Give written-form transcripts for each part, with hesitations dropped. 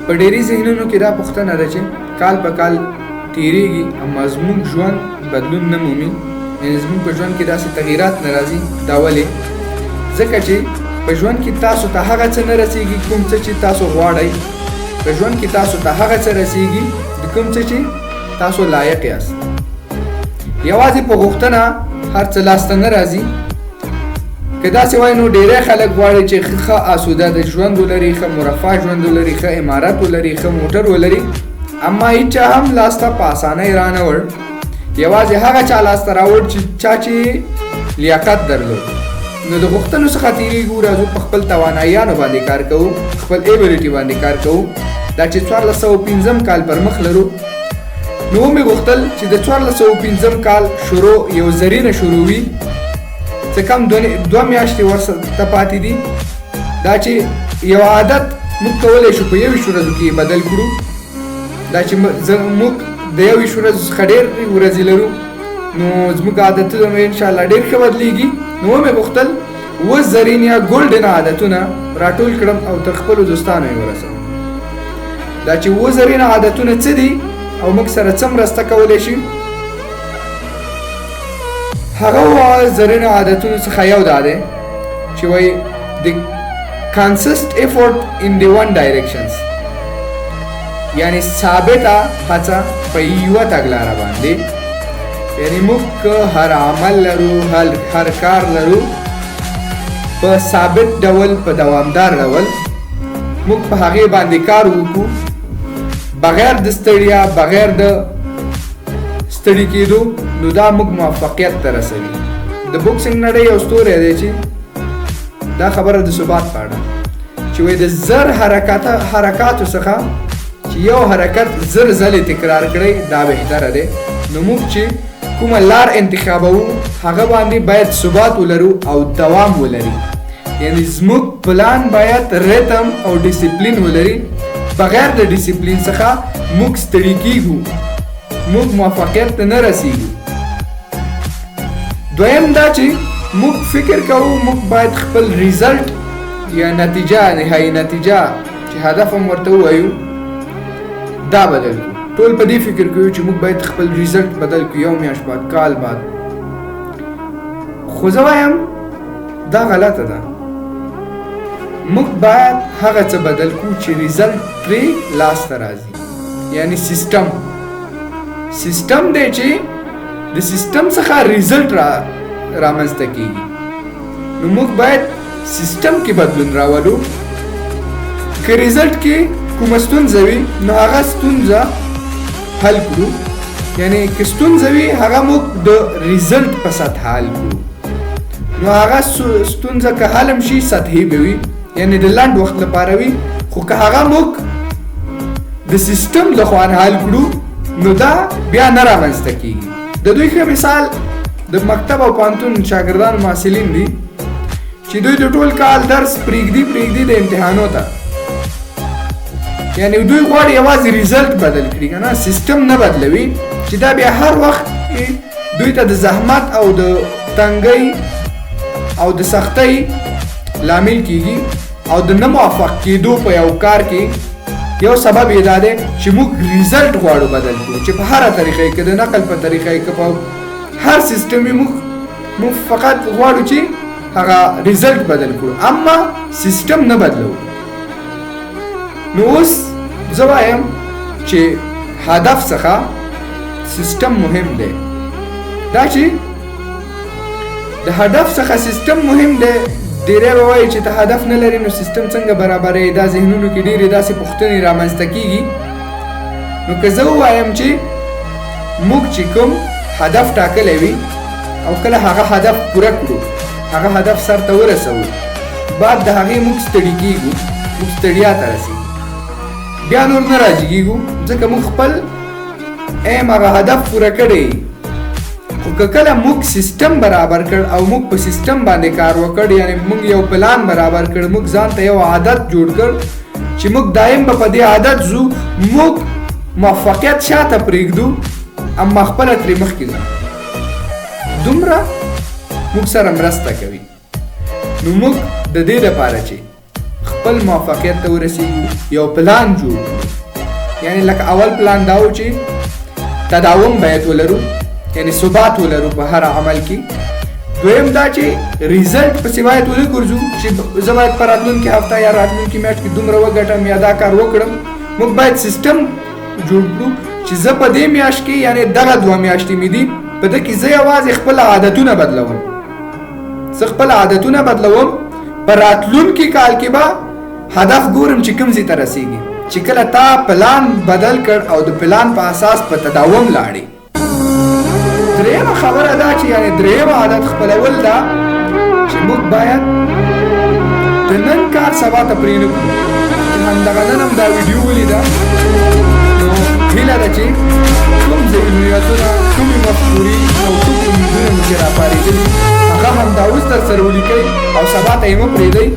په ډېری ذهنونو کې دا پوښتنه ده چې کال په کال تیریږي اما زموږ ژوند بدلون نه مومي، یعنې زموږ په ژوند کې داسې تغییرات نه راځي. دا ولې؟ ځکه چې په ژوند کې تاسو ته هغه څه نه رسیږي کوم څه چې تاسو غواړئ. په ژوند کې تاسو ته هغه څه رسیږي د کوم څه چې تاسو لایق یاست. یوازې په غوښتنه هر څه لاسته نه راځي. که داسې وای نو ډېری خلک غواړي چې ښه آسوده د ژوند ولري، ښه مرفه ژوند ولري، ښه عمارت ولري، ښه موټر ولري، اما هیچا هم لاسته په اسانۍ رانه وړ. یوازې هغه چا لاسته راوړ چې چا چې لیاقت درلود. نو د غوښتنو څخه تېرېږو، راځو په خپل تواناییانو باندې کار کوو، خپل ایبیلیټي باندې کار کوو. دا چې 1405 کال پر مخ لرو، نو ومې غوښتل چې د 1405 کال شروع یو زرینه شروع وي، څه کم 2 میاشتې ورته پاتې دي. دا چې یو عادت موږ کولی شو په 21 ورځو کې بدل کړو. دا چې موږ د 21 ورځو څخه ډېر ورځې لرو، نو زموږ عادتونه انشاءالله ډېر ښه بدلېږي. نو ومې غوښتل 7 زرین یا ګولډن عادتونه راټول کړم او تر خپلو دوستانو یې ورسوم. دا چې 7 زرین عادتونه څه دي او موږ سره څه مرسته کولی شي، هغه زرین عادتونو څخه یو دا دی چې وایي د consist effort in the one directions، یعنی ثابته هڅه په یوه تګلاره باندې. یعنی موږ هر عمل لرو، هر کار لرو، په ثابت ډول، په دوامدار ډول موږ په هغې باندې کار وکړو بغیر د ستړیا، بغیر د ستړي کېدو. نو دا موږ موفقیت ته رسوي. د بوکسینګ نړۍ یو ستوری دی چې دا خبره د ثبات په اړه چې وایي د زر حرکاتو څخه چې یو حرکت زر ځلې تکرار کړئ دا بهتره دی. نو موږ چې کومه لار انتخابوو هغه باندې باید ثبات ولرو او دوام ولري. یعنی زموږ پلان باید ریتم او ډیسپلین ولري. بغیر د ډیسپلین څخه موږ ستړي کیږو، موږ موفقیت ته نه رسیږو. دویم دا چې موږ فکر کوو موږ باید خپل ریزلټ یا نتیجه، نهایي نتیجه چې هدف هم ورته ووایو، دا بدل کړو. ټول په دې فکر کوو چې موږ باید خپل ریزلټ بدل کړو، یو میاشت بعد، کال بعد. خو زه وایم دا غلطه ده. موږ باید هغه څه بدل کړو چې ریزلټ پرې لاسته راځي. یعنی سیستم دی چې د سیستم څخه ریزلټ رامنځته کیږي. نو موږ باید سیستم کې بدلون راولو. که ریزلټ کې کومه ستونزه وي نو هغه ستونزه حل کړو. یعنی که ستونزه وي هغه موږ د ریزلټ په سطح حل کړو. نو هغه ستونزه که حل هم شي سطحي به وي، یعنی د لنډ وخت لپاره وي. خو که هغه موږ د سیستم لخوا حل کړو نو دا بیا نه رامنځته کیږي. د دوی ښه مثال د مکتب او پوهنتون شاګردان محصلین دي چې دوی د ټول کال درس پرېږدي د امتحانو ته. یعنی دوی غواړي یوازې ریزلټ بدل کړي، که نه سیستم نه بدلوي، چې دا بیا هر وخت دوی ته د زحمت او د تنګۍ او د سختۍ لامل کیږي او د نه موفق کېدو په یو کار کې یو سبب یې دا دی چې موږ ریزلټ غواړو بدل کړو، چې په هره طریقه کې د نقل په طریقه کې په هر سیستم موږ فقط غواړو چې هغه ریزلټ بدل کړو، اما سیستم نه بدلو. نو اوس زه وایم چې هدف څخه سیستم مهم دی. دا چې د هدف څخه سیستم مهم دی. ډېری به وایي چې ته هدف نه لري نو سیستم څنګه برابرې. دا ذهنونو کې ډېرې داسې پوښتنې رامنځته کېږي. نو که زه ووایم چې موږ چې کوم هدف ټاکلی وي او کله هغه هدف پوره کړو، هغه هدف سر ته ورسوو، بعد د هغې موږ ستړي کېږو، موږ ستړیا ته رسېږو، بیا نور نه راجګېږو، ځکه موږ خپل ایم هغه هدف پوره کړی. خو که کله موږ سیستم برابر کړ او موږ په سیستم باندې کار وکړ، یعنی موږ یو پلان برابر کړ، موږ ځان ته یو عادت جوړ کړ چې موږ دایم به په دې عادت ځو، موږ موفقیت شاته پرېږدو اما خپله ترې مخکې ځو. دومره موږ سره مرسته کوي. نو موږ د دې لپاره چې خپل موفقیت ته ورسیږو یو پلان جوړ کړو. یعنی لکه اول پلان دا و چې تداوم باید ولرو، یعنی ثبات ولرو په هر عمل کې. دویم دا چې ریزلټ پسې باید ونه ګرځو چې زه باید په راتلونکي هفته یا راتلونکي میاشت کې دومره وګټم یا دا کار وکړم. موږ باید سیستم جوړ کړو چې زه په دې میاشت کې یعنی دغه 2 میاشتې مې دي په دې کې زه یوازې خپل عادتونه بدلوم. زه خپل عادتونه بدلوم، په راتلونکي کال کې به هدف ګورم چې کوم ځای ته رسیږي. چې کله تا پلان بدل کړ او د پلان په اساس په تداوم لاړې. درېمه خبره دا چې یعنی درېمه عادت خپلول دا چې موږ باید د نن کار سبا ته پرېږدو. همدغه نن هم دا ویډیو ولیده، نو هیله ده چې کوم ذهنیتونه، کومې مفکورې او کوم امیدونه مو چې راپارېدلي هغه هم دا اوس در سره ولیکئ او سبا ته یې مه پرېږدئ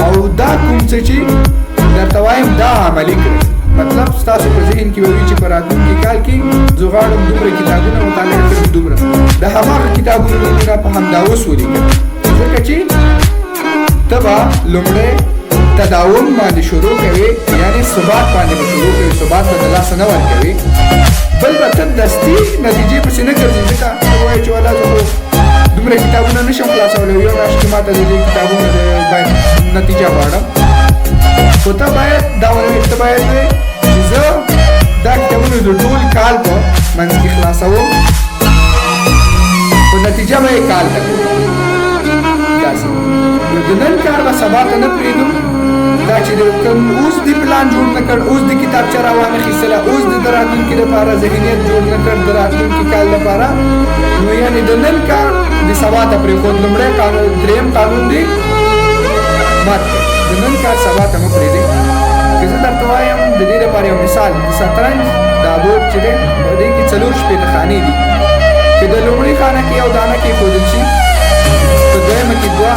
او دا کوم څه چې درته وایم دا عملي کړئ. مطلب ستاسو په ذهن کې وي چې په راتلونکي کال کې زه غواړم دومره کتابونه مطالعه کړم، دومره د هماغه کتابونو نومونه په همدا اوس ولیکئ. ځکه چې ته به لومړی تداوم باندې شروع کوي، یعنی ثبات باندې به شروع کوي، ثبات به د لاسه نه ورکوي. بل به ته دستي نتیجې پسې نه ګرځې. ځکه ته وایې چې والا زه خو دومره کتابونه نشم خلاصولی، یو میاشت کې ماته د دې کتابونو باید نتیجه غواړم. خو ته باید دا ونه ته باید چې زه دا کتابونه د ټول کال په منځ کې خلاصوم، خو نتیجه به یې کال ته کوم. داسې نو د نن کار به سبا ته نه پرېږدم. دا چې اوس دې پلان جوړ نه کړ، اوس دې کتابچه راوانخیستله، اوس دې د راتلونکي لپاره ذهنیت جوړ نه کړ د راتلونکي کال لپاره، نو یعنې د نن کار د سبا ته پرېښود. لومړی قانون، درېیم قانون دی مات کړ. د نن کار سبا ته مه پرېږدئ. که زه درته وایم د دې لپاره یو مثال، د شطرنج دا بورډ چې دی په دې کې 4 شپېته خانې دي. که د لومړۍ خانه کې یو دانه کېښودل شي، په دویمه کې 2،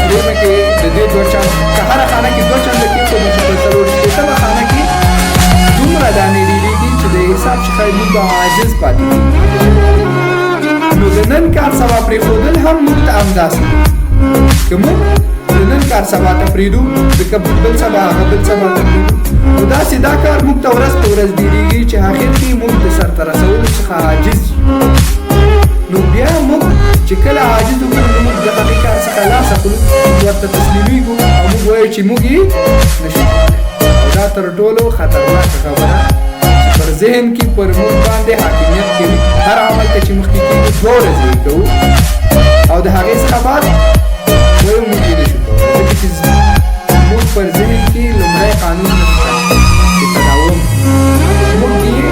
درېیمه کې د دې 2 چند، که هره خانه کې 2 چنده کېښودل شي، په 4 شپېتمه خانه کې دومره دانې ډېرېږي چې د حساب څخه موږ به عاجز پاتې کېږو. نو د نن کار سبا پرېښودل هم موږ ته همداسې دي. که موږ د نن کار سبا ته پرېږدو، ځکه بل سبا هغه بل سبا ته پرېږدو، نو داسې دا کار موږ ته ورځ په ورځ ډېرېږي چې آخر کې موږ د سرته رسولو څخه عاجز یو. نو بیا موږ چې کله عاجز وکړو، نو موږ د هغې کار څخه لاس اخلو، ورته تسلیمېږو او موږ وایو چې موږ یې نشو کولی. او دا تر ټولو خطرناکه خبره چې پر ذهن کې پر موږ باندې حاکمیت کوي. هر عمل ته چې مخکې کېږو 2 ورځې یې کوو او د هغې څخه بعد وایو موږ یې نشو کولی. ځکه چې موږ پر ذهن کې لومړی قانون نشته چې تداوم. موږ یې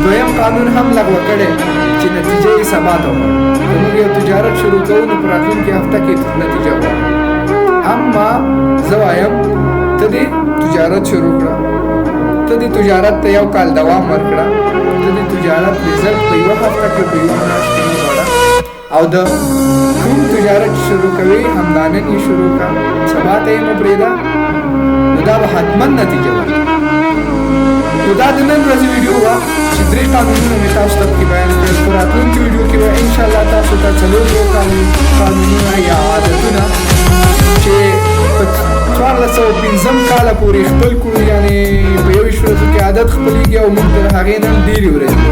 دویم قانون هم لغوه کړی چې نتیجه یې سبا ته غواړو. که موږ یو تجارت شروع کوو، نو په راتلونکي هفته کې نتیجه غواړو. اما زه وایم ته دې تجارت شروع کړه، ته دې تجارت ته 1 کال دوام ورکړه، ته دې تجارت رزلټ په 1 هفته کې، په 1 میاشت کې وغواړه، او د کوم تجارت شروع کوي همدا نن یې شروع کړه، سبا ته یې مه پرېږده، نو دا به حتما نتیجه ورکړي. نو دا د نن ورځې ویډیو وه چې 3 قانونونه مې تاسو ته پکې بیان کړل. په راتلونکي ویډیو کې به انشاءالله تاسو ته 4 قانونونه یا عادتونه چې په 1405 کاله پورې خپل کړو، یعنې په 21 ورځو کې عادت خپلېږي او موږ تر هغې نن ډېرې ورځې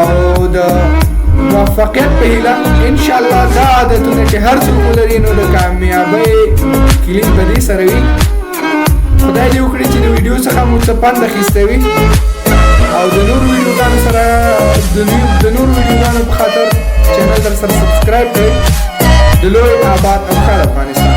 او د موفقیت په هیله انشاءالله دا عادتونه چې هر څوک ولري، نو د کامیابۍ کلید به دې سره وي. خدای دې وکړي چې د ویډیو څخه مو څه پند اخیستی وي او د نورو ویډیوګانو سره د نورو ویډیوګانو په خاطر چینل در سره سبسکرایب کړئ. د لوی آباد او ښاد افغانستان.